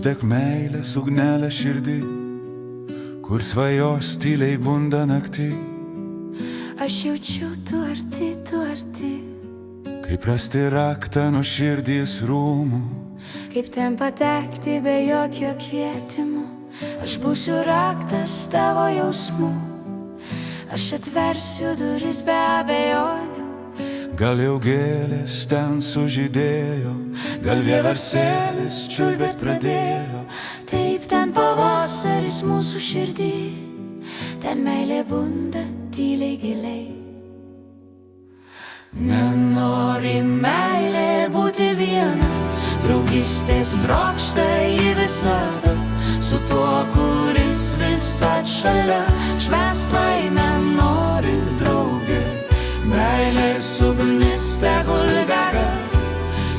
Uždek meilės ugnelę širdį, kur svajos tyliai bunda naktį. Aš jaučiu, tu arti, Kaip rasti raktą nuo širdys rūmų, kaip ten patekti be jokio kvietimo. Aš būsiu raktas tavo jausmų, aš atversiu duris be abejonių. gal jau gėlės ten sužydėjo, gal vieversėlis čiulbėt pradėjo. Taip ten pavasaris mūsų širdį, ten meilė bunda tyliai giliai. Nenori meilė būti viena, draugystės trokšta į visada, su tuo, kuris visad šalia. Švęst laimę nori draugė, meilės ugnis tegul dega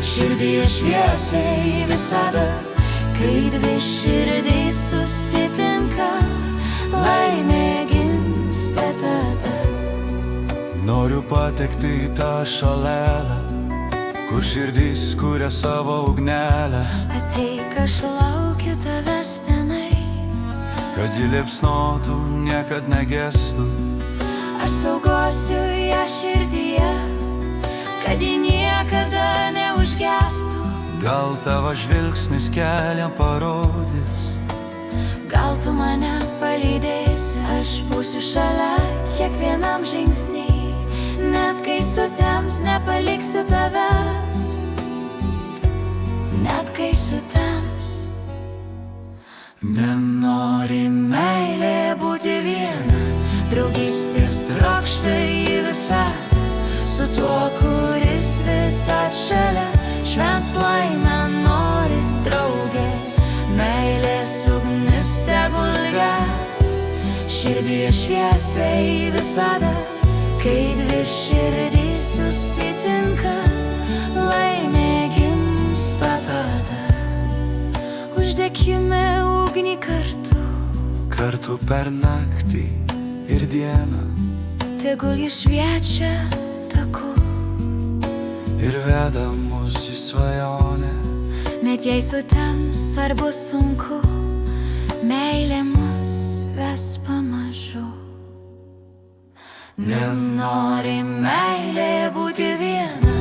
širdyje šviesiai visada. Kai dvi širdys susitinka, laimė gimsta tada. Noriu patekti į tą šalelę, kur širdys kuria savo ugnelę. Ateik, aš laukiu tavęs tenai, Kad ji liepsnotų, niekad negestų. aš saugosiu ją širdyje, kad ji niekada neužgestų. Gal tavo žvilgsnis kelią parodys, Gal tu mane palydėsi, aš būsiu šalia kiekvienam žingsnį. Net kai sutems, nepaliksiu tavęs. Net kai sutems. Nenori meilė būti viena, draugystės trokšta į visatą, su tuo, kuris visad šalia. Švęst laimę nori draugė, meilės ugnis tegul dega širdyje šviesiai visada. Kai dvi širdys susitinka, laimė gimsta tada. Uždekime ugnį kartu, kartu per naktį ir dieną, tegul ji šviečia taku. ir veda mus į svajonę. Net jei sutems ar bus sunku, meilė mus ves pamažu. Nenori meilė būti viena,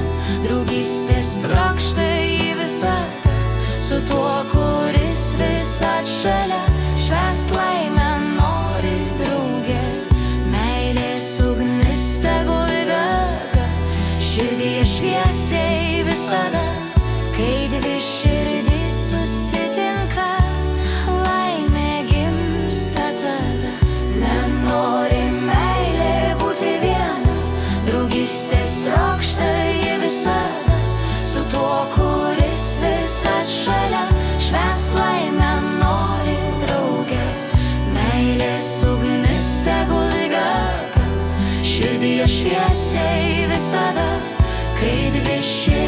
draugystės trokšta į visatą, su tuo, kuris visad šalia. Švęst laimę nori draugė, meilės ugnis tegul dega širdyje šviesiai visada. Kai dvi širdys susitinka, laimė gimsta tada. Nenori meilė būti viena, draugystės trokšta į visada, su tuo, kuris visad šalia. Švęst laimę nori draugė, meilės ugnis tegul dega širdyje šviesiai visada. Kai dvi širdys